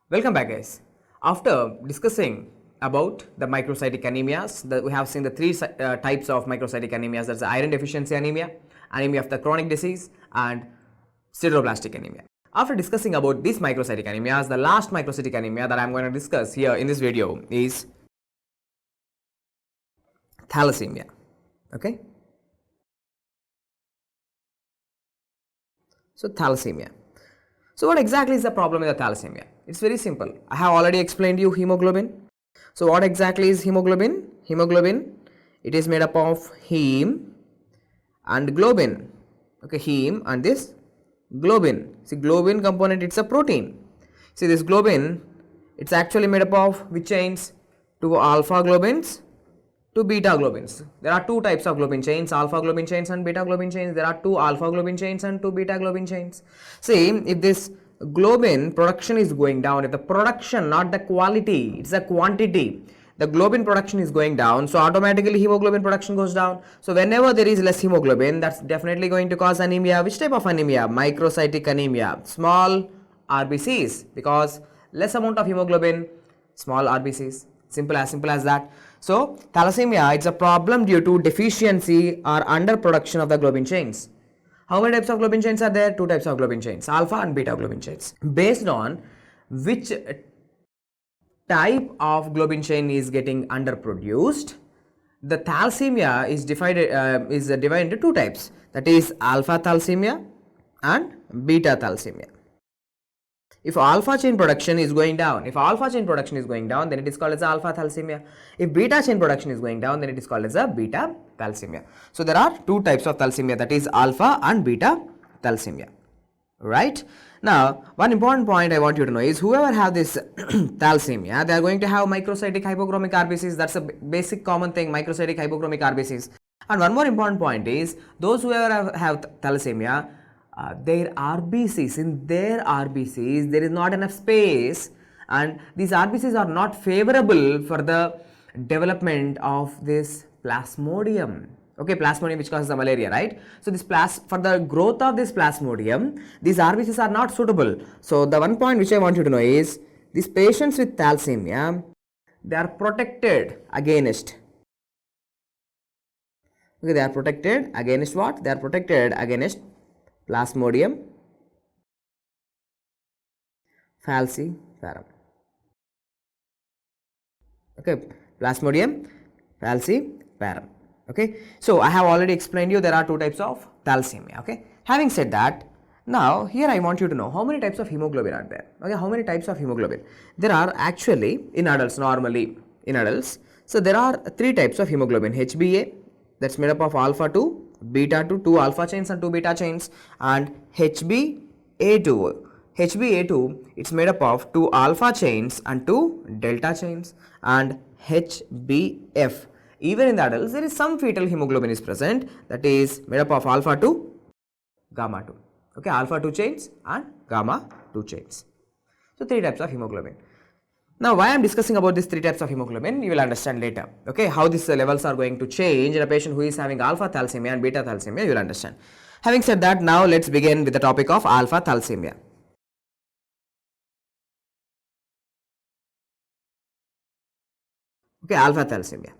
Welcome back, guys. After discussing about the microcytic anemias, we have seen the three types of microcytic anemias. That's the iron deficiency anemia, anemia of the chronic disease, and sideroblastic anemia. After discussing about these microcytic anemias, the last microcytic anemia that I'm going to discuss here in this video is thalassemia. Okay. So thalassemia. So what exactly is the problem with the thalassemia? It's very simple. I have already explained you hemoglobin. So what exactly is hemoglobin? Hemoglobin, it is made up of heme and globin. Okay, heme and this globin. See, globin component, it's a protein. See, this globin, it's actually made up of which chains? Two alpha globins, two beta globins. There are two types of globin chains, alpha globin chains and beta globin chains. There are two alpha globin chains and two beta globin chains. See, if this globin production is going down, if the production, not the quality, it's the quantity, the globin production is going down, so automatically hemoglobin production goes down. So whenever there is less hemoglobin, that's definitely going to cause anemia. Which type of anemia? Microcytic anemia, small RBCs, because less amount of hemoglobin, small RBCs. Simple as that. So thalassemia, it's a problem due to deficiency or underproduction of the globin chains. How many types of globin chains are there? Two types of globin chains, alpha and beta globin chains. Based on which type of globin chain is getting underproduced, the thalassemia is divided into two types, that is alpha thalassemia and beta thalassemia. If alpha chain production is going down, then it is called as alpha thalassemia. If beta chain production is going down, then it is called as a beta thalassemia. So there are two types of thalassemia, that is alpha and beta thalassemia. Right? Now, one important point I want you to know is whoever have this thalassemia, they are going to have microcytic hypochromic RBCs. That's a basic common thing, microcytic hypochromic RBCs. And one more important point is those who ever have thalassemia, their RBCs, in their RBCs, there is not enough space, and these RBCs are not favorable for the development of this plasmodium. Okay, plasmodium which causes the malaria, right? So this for the growth of this plasmodium, these RBCs are not suitable. So the one point which I want you to know is these patients with thalassemia, they are protected against. Okay, they are protected against what? They are protected against Plasmodium falciparum. Okay, Plasmodium falciparum. Okay, so I have already explained you there are two types of thalassemia. Okay, having said that, now here I want you to know how many types of hemoglobin are there. Okay, how many types of hemoglobin? There are actually in adults, normally in adults. So there are three types of hemoglobin: HBA, that's made up of alpha 2, beta 2, two alpha chains and two beta chains, and HBA2. HBA2, it's made up of two alpha chains and two delta chains, and HBF. Even in the adults, there is some fetal hemoglobin is present, that is made up of alpha 2, gamma 2. Okay, alpha 2 chains and gamma 2 chains. So three types of hemoglobin. Now, why I am discussing about these three types of hemoglobin, you will understand later. Okay, how these levels are going to change in a patient who is having alpha thalassemia and beta thalassemia, you will understand. Having said that, now let's begin with the topic of alpha thalassemia. Okay, alpha thalassemia.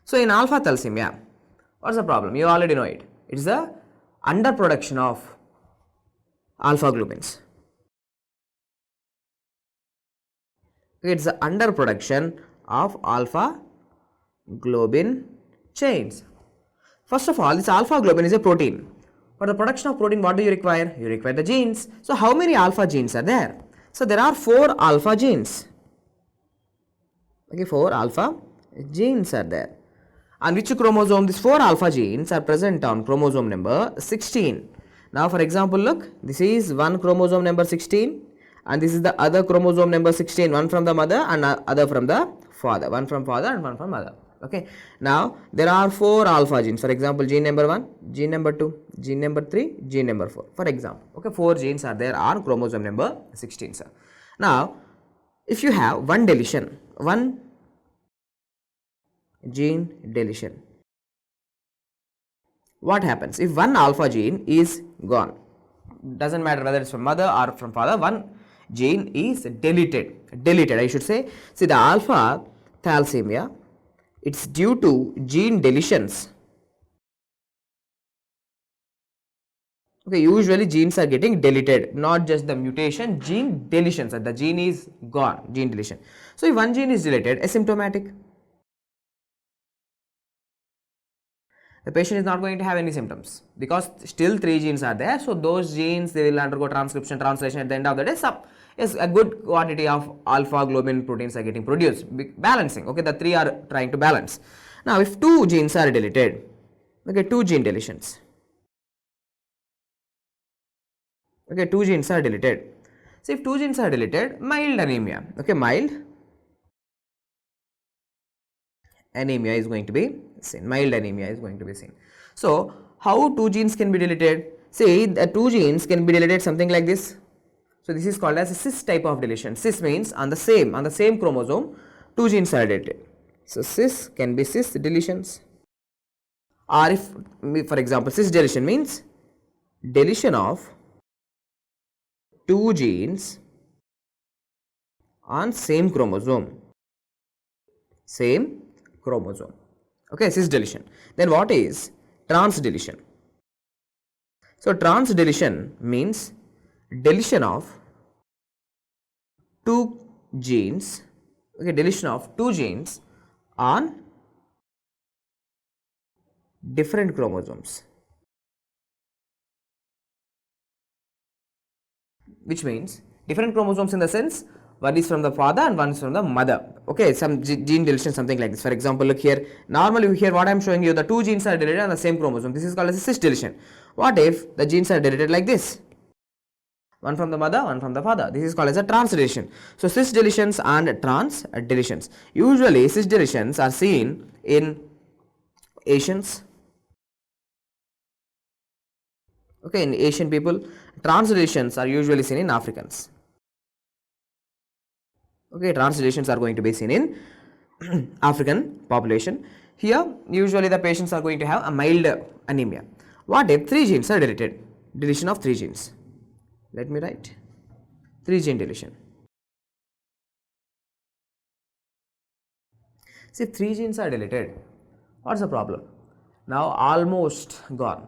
So in alpha thalassemia, what's the problem? You already know it. It's the underproduction of alpha globins. It's the underproduction of alpha globin chains. First of all, this alpha globin is a protein. For the production of protein, what do you require? You require the genes. So how many alpha genes are there? So there are 4 alpha genes. Okay, 4 alpha genes are there. On which chromosome? These 4 alpha genes are present on chromosome number 16. Now for example, look, this is one chromosome number 16. And this is the other chromosome number 16, one from the mother and other from the father, one from father and one from mother. Okay, now there are 4 alpha genes. For example, gene number 1, gene number 2, gene number 3, gene number 4, for example. Okay, 4 genes are there on chromosome number 16, sir. Now if you have one deletion, one gene deletion, what happens? If one alpha gene is gone, doesn't matter whether it's from mother or from father, one Gene is deleted I should say. See, the alpha thalassemia, it's due to gene deletions. Okay, usually genes are getting deleted, not just the mutation, gene deletions, the gene is gone, gene deletion. So if one gene is deleted, asymptomatic, the patient is not going to have any symptoms because still 3 genes are there. So those genes, they will undergo transcription, translation. At the end of the day, yes, a good quantity of alpha globin proteins are getting produced, balancing. Okay, the 3 are trying to balance. Now if 2 genes are deleted, okay, 2 gene deletions, okay, 2 genes are deleted. So if 2 genes are deleted, mild anemia, okay, mild anemia is going to be seen, mild anemia is going to be seen. So how 2 genes can be deleted? Say the 2 genes can be deleted something like this. So this is called as a cis type of deletion. Cis means on the same chromosome 2 genes are deleted. So cis can be cis deletions, or if for example cis deletion means deletion of 2 genes on same chromosome, okay, cis deletion. Then what is trans deletion? So trans deletion means deletion of 2 genes, okay, deletion of 2 genes on different chromosomes, which means different chromosomes in the sense one is from the father and one is from the mother. Okay, some gene deletion, something like this. For example, look here, normally here what I am showing you, the 2 genes are deleted on the same chromosome. This is called as a cis deletion. What if the genes are deleted like this? One from the mother, one from the father. This is called as a trans deletion. So cis deletions and trans deletions. Usually cis deletions are seen in Asians. Okay, in Asian people. Trans deletions are usually seen in Africans. Okay, trans deletions are going to be seen in African population. Here usually the patients are going to have a mild anemia. What if 3 genes are deleted? Deletion of 3 genes. Let me write 3 gene deletion. See, 3 genes are deleted. What's the problem? Now almost gone,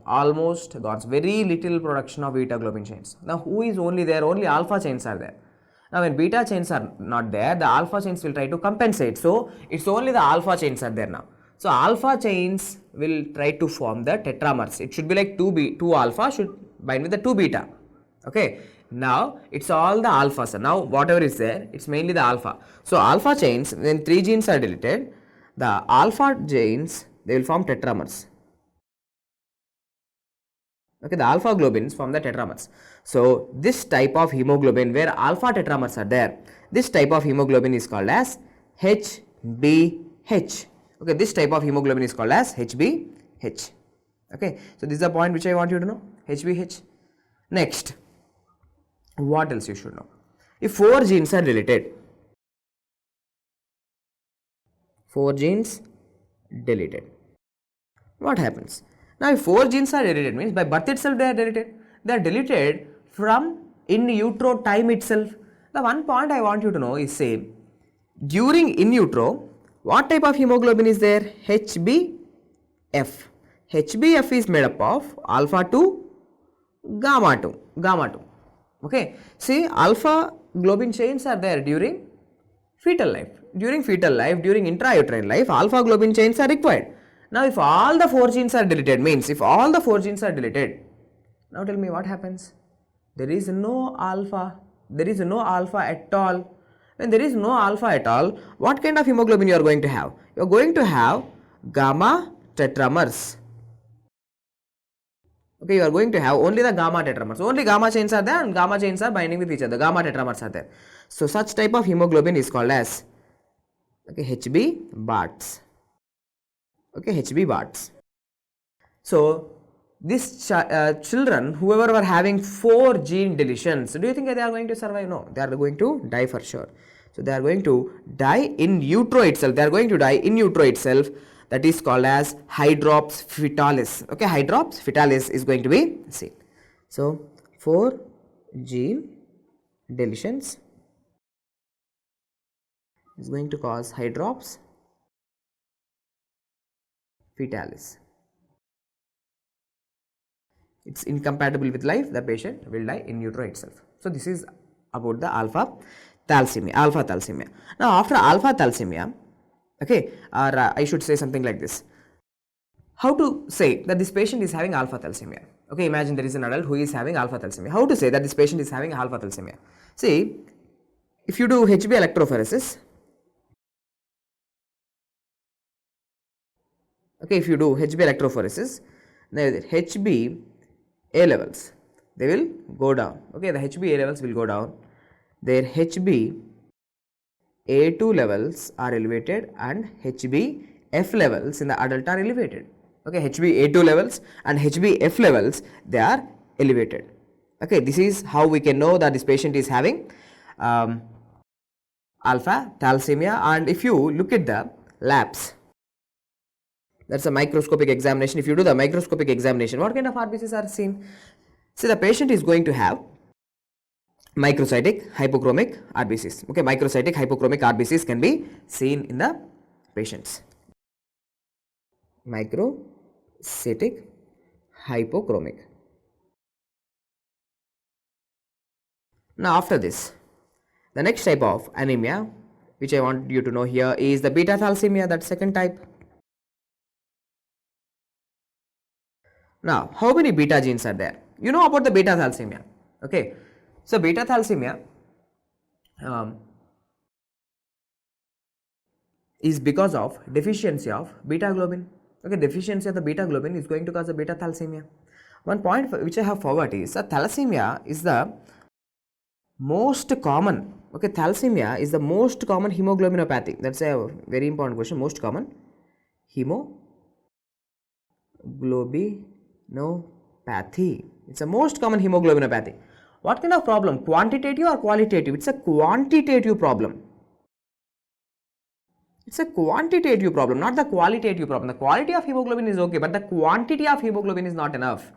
very little production of beta globin chains. Now who is only there? Only alpha chains are there. Now when beta chains are not there, the alpha chains will try to compensate. So it's only the alpha chains are there now. So alpha chains will try to form the tetramers. It should be like 2 alpha should bind with the 2 beta. Okay, now it's all the alphas. Now whatever is there, it's mainly the alpha. So alpha chains, when 3 genes are deleted, the alpha chains, they will form tetramers. Okay, the alpha globins form the tetramers. So this type of hemoglobin where alpha tetramers are there, this type of hemoglobin is called as HBH. Okay, this type of hemoglobin is called as HBH. Okay, so this is the point which I want you to know, HBH. Next, what else you should know? If 4 genes are deleted, 4 genes deleted, what happens? Now if 4 genes are deleted means by birth itself they are deleted. They are deleted from in utero time itself. The one point I want you to know is same. During in utero, what type of hemoglobin is there? HbF. HbF is made up of alpha 2, gamma 2. Okay. See, alpha globin chains are there during fetal life. During intrauterine life, alpha globin chains are required. Now if all the 4 genes are deleted, means if all the 4 genes are deleted, now tell me what happens? There is no alpha. There is no alpha at all. When there is no alpha at all, what kind of hemoglobin you are going to have? You are going to have gamma tetramers. Okay, you are going to have only the gamma tetramers. Only gamma chains are there and gamma chains are binding with each other. Gamma tetramers are there. So such type of hemoglobin is called as, okay, HB BARTs. Okay, HB BARTs. So these children, whoever were having 4 gene deletions, do you think they are going to survive? No, they are going to die for sure. So they are going to die in utero itself. They are going to die in utero itself. That is called as hydrops fetalis. Okay, hydrops fetalis is going to be seen. So 4 gene deletions is going to cause hydrops fetalis. It's incompatible with life, the patient will die in utero itself. So this is about the alpha thalassemia. Now after alpha thalassemia, okay, or I should say something like this. How to say that this patient is having alpha thalassemia? Okay, imagine there is an adult who is having alpha thalassemia. How to say that this patient is having alpha thalassemia? See, if you do HB electrophoresis, okay, if you do HB electrophoresis, the HBA levels, they will go down. Okay, the HBA levels will go down. Their HBA2 levels are elevated and HBF levels in the adult are elevated. Okay, HBA2 levels and HBF levels, they are elevated. Okay, this is how we can know that this patient is having alpha thalassemia. And if you look at the labs, that's a microscopic examination. If you do the microscopic examination, what kind of RBCs are seen? See, the patient is going to have microcytic hypochromic RBCs. Okay, microcytic hypochromic RBCs can be seen in the patients. Microcytic hypochromic. Now after this, the next type of anemia which I want you to know here is the beta thalassemia, that second type. Now, how many beta genes are there? You know about the beta thalassemia. Okay, so beta thalassemia is because of deficiency of beta globin. Okay, deficiency of the beta globin is going to cause a beta thalassemia. One point which I have forgot is that thalassemia is the most common. Okay, thalassemia is the most common hemoglobinopathy. That's a very important question. Most common hemoglobinopathy. It's a most common hemoglobinopathy. What kind of problem? Quantitative or qualitative? It's a quantitative problem. It's a quantitative problem, not the qualitative problem. The quality of hemoglobin is okay, but the quantity of hemoglobin is not enough.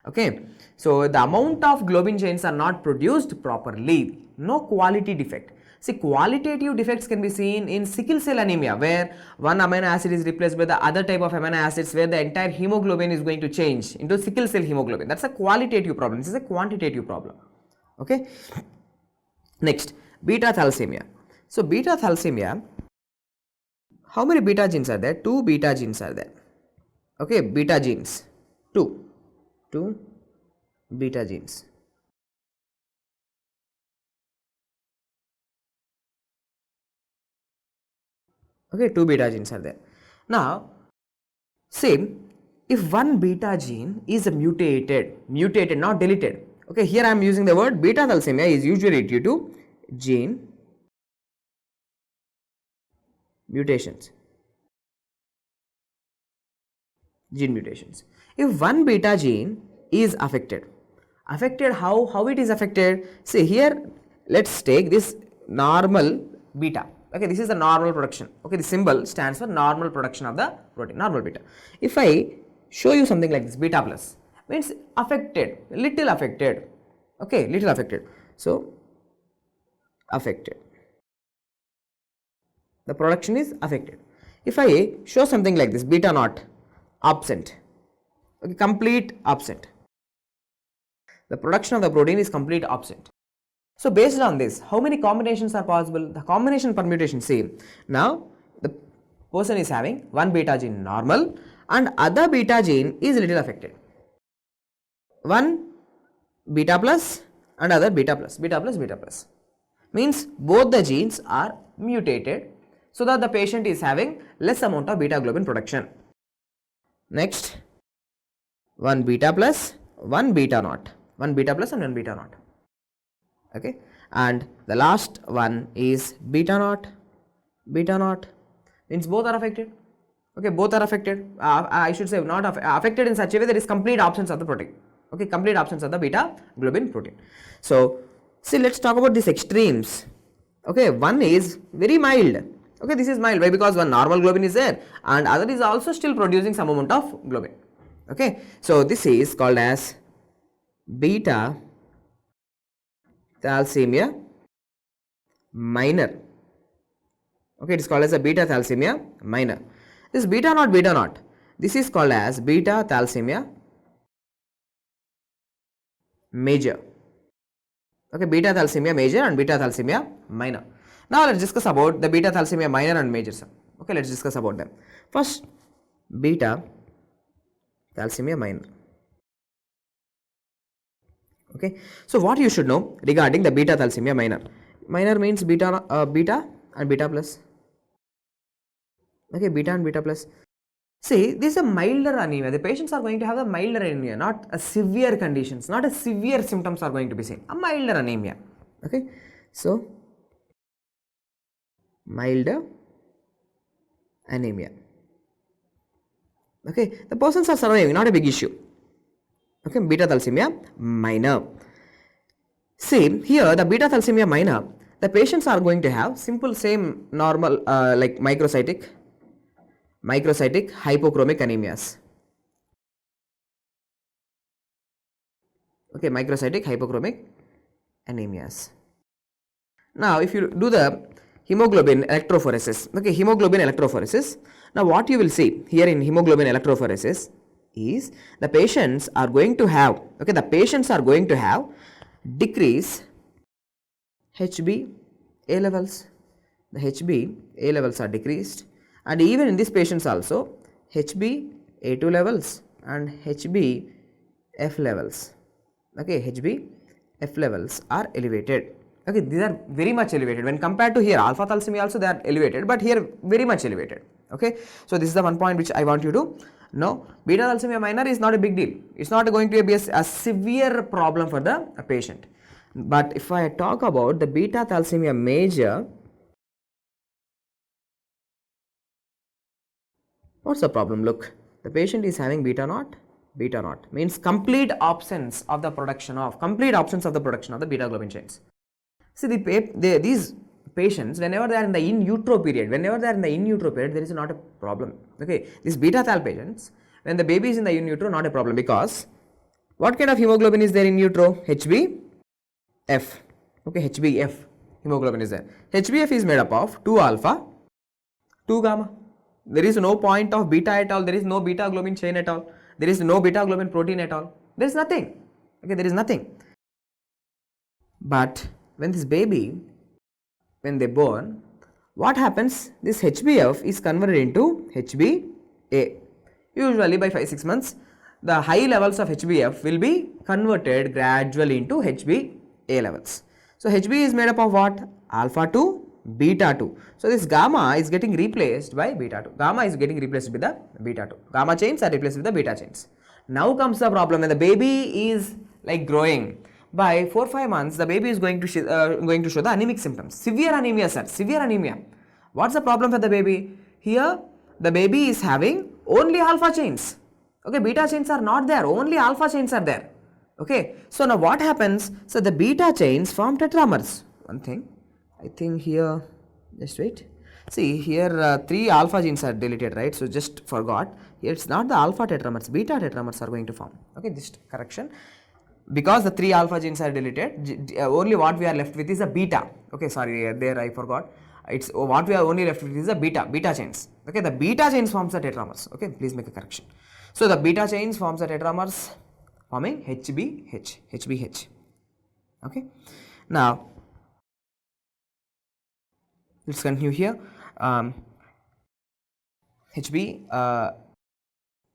Okay, so the amount of globin chains are not produced properly. No quality defect. See, qualitative defects can be seen in sickle cell anemia, where one amino acid is replaced by the other type of amino acids, where the entire hemoglobin is going to change into sickle cell hemoglobin. That's a qualitative problem. This is a quantitative problem. Okay. Next, beta thalassemia. So beta thalassemia, how many beta genes are there? 2 beta genes are there. Okay, beta genes, 2 beta genes. Okay, 2 beta genes are there. Now, same, if one beta gene is mutated, not deleted. Okay, here I am using the word beta thalassemia is usually due to gene mutations. If one beta gene is affected, how it is affected? See here, let's take this normal beta. Okay, this is the normal production. Okay, the symbol stands for normal production of the protein, normal beta. If I show you something like this, beta plus means affected, little affected. Okay, little affected. So affected, the production is affected. If I show something like this, beta naught, absent. Okay, complete absent. The production of the protein is complete absent. So based on this, how many combinations are possible? The combination permutation, see, now the person is having one beta gene normal and other beta gene is little affected. One beta plus and other beta plus. Means both the genes are mutated so that the patient is having less amount of beta globin production. Next, one beta plus, one beta naught. One beta plus and one beta naught. Okay, and the last one is beta naught means both are affected. Okay, both are affected. I should say not affected in such a way there is complete absence of the protein. Okay, complete absence of the beta globin protein. So see, let's talk about these extremes. Okay, one is very mild. Okay, this is mild. Why? Because one normal globin is there and other is also still producing some amount of globin. Okay, so this is called as beta thalassemia minor. Okay, it is called as a beta thalassemia minor. This beta not. This is called as beta thalassemia major. Okay, beta thalassemia major and beta thalassemia minor. Now let's discuss about the beta thalassemia minor and major. Okay, let's discuss about them. First, beta thalassemia minor. Okay, so what you should know regarding the beta thalassemia minor. Minor means beta and beta plus. Okay, beta and beta plus. See, this is a milder anemia. The patients are going to have a milder anemia, not a severe conditions, not a severe symptoms are going to be seen. A milder anemia. Okay, so milder anemia. Okay, the persons are surviving, not a big issue. Okay, beta thalassemia minor. See, here the beta thalassemia minor, the patients are going to have simple same normal like microcytic hypochromic anemias. Okay, microcytic hypochromic anemias. Now, if you do the hemoglobin electrophoresis, okay, hemoglobin electrophoresis. Now, what you will see here in hemoglobin electrophoresis is the patients are going to have, okay, the patients are going to have decrease HBA levels. The HBA levels are decreased, and even in these patients also HBA2 levels and HBF levels. Okay, HBF levels are elevated. Okay, these are very much elevated when compared to here alpha thalassemia also they are elevated, but here very much elevated. Okay, so this is the one point which I want you to know. Beta thalassemia minor is not a big deal. It's not going to be a severe problem for the patient. But if I talk about the beta thalassemia major, what's the problem? Look, the patient is having beta naught means complete absence of the production of the beta globin chains. See, these patients, whenever they are in the in utero period, there is not a problem. Okay, these beta thal patients, when the baby is in the in utero, not a problem, because what kind of hemoglobin is there in utero? HBF. Okay, HBF hemoglobin is there. HBF is made up of 2 alpha, 2 gamma. There is no point of beta at all. There is no beta globin chain at all. There is no beta globin protein at all. There is nothing. Okay, there is nothing. But when this baby, when they born, what happens? This HBF is converted into HBA. Usually by 5-6 months, the high levels of HBF will be converted gradually into HBA levels. So HB is made up of what? Alpha 2, beta 2. So this gamma is getting replaced by beta 2. Gamma is getting replaced with the beta 2. Gamma chains are replaced with the beta chains. Now comes the problem when the baby is like growing. By 4-5 months, the baby is going to show the anemic symptoms. Severe anemia, sir. Severe anemia. What's the problem for the baby? Here, the baby is having only alpha chains. Okay, beta chains are not there. Only alpha chains are there. Okay, so now what happens? So the beta chains form tetramers. One thing, I think here, just wait. See here 3 alpha genes are deleted, right? So just forgot. Here it's not the alpha tetramers, beta tetramers are going to form. Okay, just correction. Because the 3 alpha genes are deleted, only what we are left with is a beta. Okay, sorry, there I forgot. It's what we are only left with is a beta chains. Okay, the beta chains forms the tetramers. Okay, please make a correction. So the beta chains forms the tetramers forming HBH. Okay, now let's continue here. HB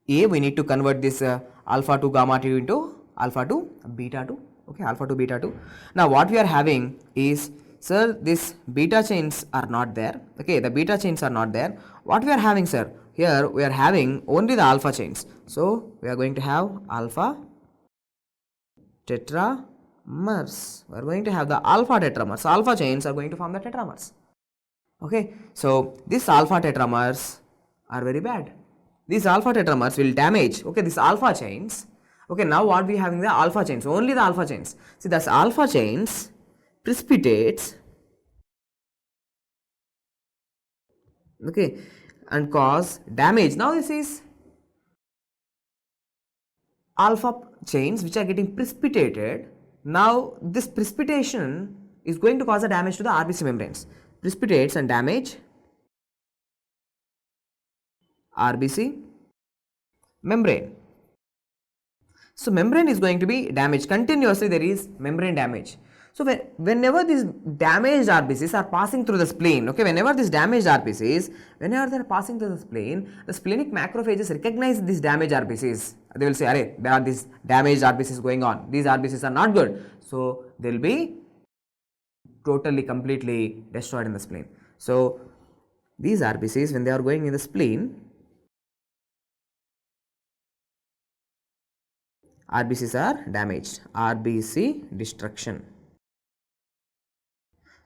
we need to convert this alpha to gamma 2 into alpha to beta 2. Okay, alpha to beta 2. Now what we are having is, sir, this beta chains are not there. Okay, the beta chains are not there. What we are having, sir? Here we are having only the alpha chains. So we are going to have alpha tetramers. We are going to have the alpha tetramers. Alpha chains are going to form the tetramers. Okay, so these alpha tetramers are very bad. These alpha tetramers will damage, okay, these alpha chains. Okay, now what we having the alpha chains, only the alpha chains. See, that's alpha chains precipitates, okay, and cause damage. Now this is alpha chains which are getting precipitated Now this precipitation is going to cause a damage to the RBC membranes. Precipitates and damage RBC membrane. So membrane is going to be damaged continuously. There is membrane damage. So whenever these damaged RBCs are passing through the spleen, okay, whenever these damaged RBCs, whenever they are passing through the splenic macrophages recognize these damaged RBCs. They will say, "Arey, there are these damaged RBCs going on. These RBCs are not good." So they will be totally, completely destroyed in the spleen. So these RBCs, when they are going in the spleen, RBCs are damaged. RBC destruction.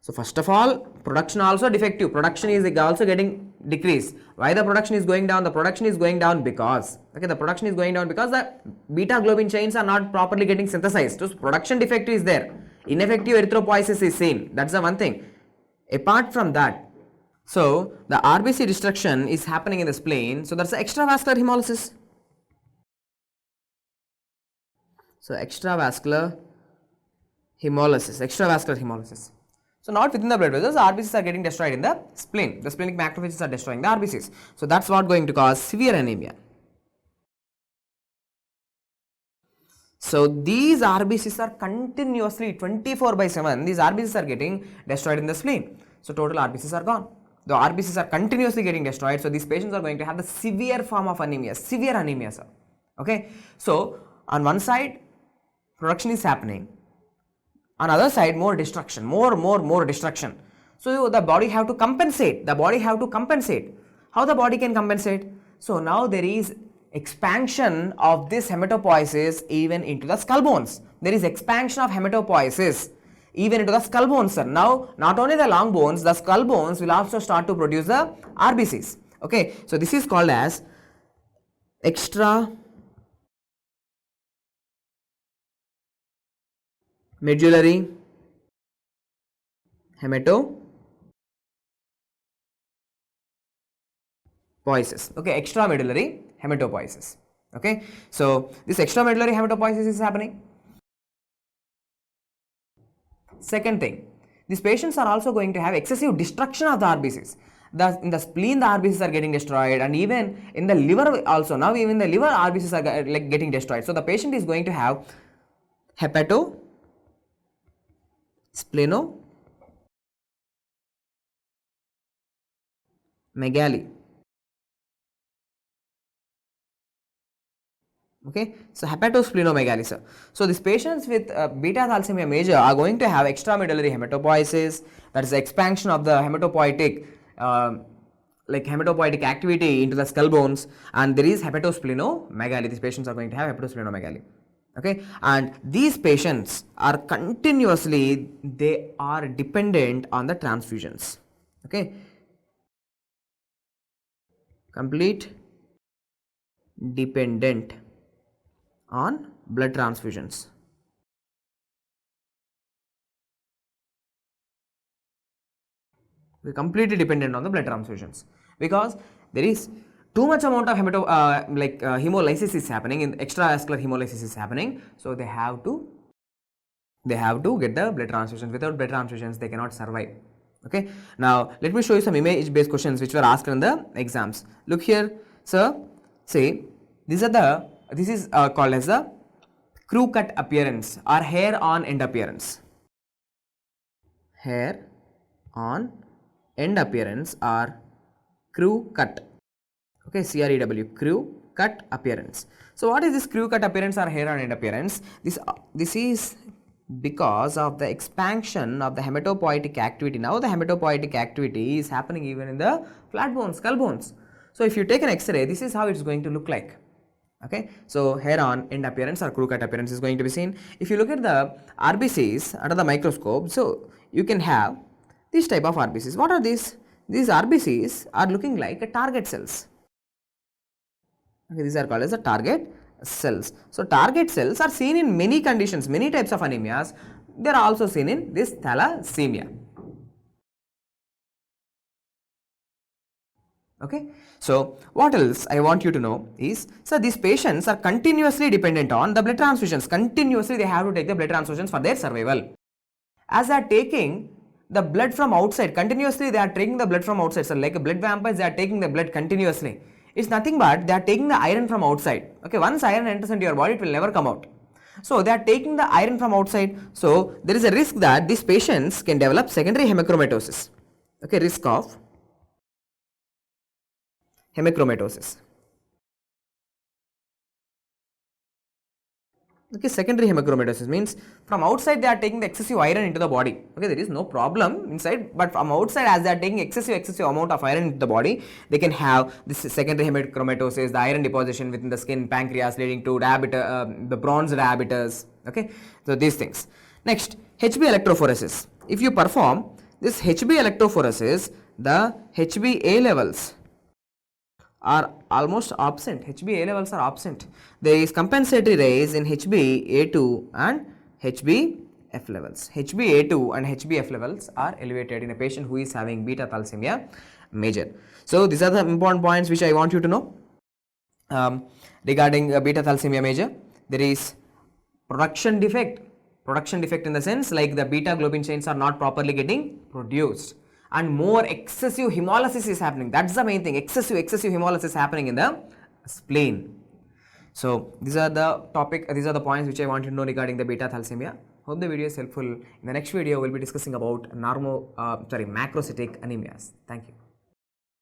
So first of all, production also defective. Production is also getting decreased. Why the production is going down? The production is going down because, okay, the production is going down because the beta globin chains are not properly getting synthesized. So production defect is there. Ineffective erythropoiesis is seen. That's the one thing. Apart from that, so the RBC destruction is happening in the spleen. So that's the extravascular hemolysis. So extravascular hemolysis. So not within the blood vessels, RBCs are getting destroyed in the spleen. The splenic macrophages are destroying the RBCs. So that's what going to cause severe anemia. So these RBCs are continuously 24/7. These RBCs are getting destroyed in the spleen. So total RBCs are gone. The RBCs are continuously getting destroyed. So these patients are going to have the severe form of anemia, severe anemia, sir. Okay. So on one side, production is happening. On other side, more destruction, more destruction. So the body have to compensate. How the body can compensate? So now there is expansion of this hematopoiesis even into the skull bones. There is expansion of hematopoiesis even into the skull bones, sir. Now not only the long bones, the skull bones will also start to produce the RBCs. Okay, so this is called as extramedullary hematopoiesis. Okay, extramedullary hematopoiesis. Okay, so this extramedullary hematopoiesis is happening. Second thing, these patients are also going to have excessive destruction of the RBCs. In the spleen, the RBCs are getting destroyed, and even in the liver also. Now even the liver RBCs are like getting destroyed. So the patient is going to have hepatosplenomegaly. Okay, so hepatosplenomegaly, sir. So these patients with beta thalassemia major are going to have extramedullary hematopoiesis. That is the expansion of the hematopoietic hematopoietic activity into the skull bones, and there is hepatosplenomegaly. These patients are going to have hepatosplenomegaly. Okay, and these patients are continuously, they are dependent on the transfusions. Okay, complete dependent on blood transfusions. We're completely dependent on the blood transfusions because there is too much amount of hemolysis is happening, in extravascular hemolysis is happening. So they have to get the blood transfusions. Without blood transfusions, they cannot survive. Okay. Now let me show you some image based questions which were asked in the exams. Look here, sir. Say this is called as the crew cut appearance or hair on end appearance. Hair on end appearance or crew cut. Okay, CREW, crew cut appearance. So what is this crew cut appearance or hair on end appearance? This is because of the expansion of the hematopoietic activity. Now the hematopoietic activity is happening even in the flat bones, skull bones. So if you take an X-ray, this is how it's going to look like. Okay, so hair on end appearance or crew cut appearance is going to be seen. If you look at the RBCs under the microscope, so you can have this type of RBCs. What are these? These RBCs are looking like target cells. Okay, these are called as the target cells. So target cells are seen in many conditions, many types of anemias. They are also seen in this thalassemia. Okay, so what else I want you to know is, so these patients are continuously dependent on the blood transfusions. Continuously they have to take the blood transfusions for their survival. As they are taking the blood from outside, continuously they are taking the blood from outside. So like a blood vampires, they are taking the blood continuously. It's nothing but they are taking the iron from outside. Okay, once iron enters into your body, it will never come out. So they are taking the iron from outside. So there is a risk that these patients can develop secondary hemochromatosis. Okay, risk of hemochromatosis. Okay, secondary hemochromatosis means from outside they are taking the excessive iron into the body. Okay, there is no problem inside, but from outside, as they are taking excessive amount of iron into the body, they can have this secondary hemochromatosis, the iron deposition within the skin, pancreas, leading to the bronze diabetes. Okay, so these things. Next, HB electrophoresis. If you perform this HB electrophoresis, the HBA levels are almost absent. HBA levels are absent. There is compensatory rise in HBA2 and HBF levels. HBA2 and HBF levels are elevated in a patient who is having beta thalassemia major. So these are the important points which I want you to know regarding beta thalassemia major. There is production defect. Production defect in the sense like the beta globin chains are not properly getting produced, and more excessive hemolysis is happening. That's the main thing. Excessive hemolysis happening in the spleen. So these are the points which I want you to know regarding the beta thalassemia. Hope the video is helpful. In the next video, we'll be discussing about macrocytic anemias. Thank you.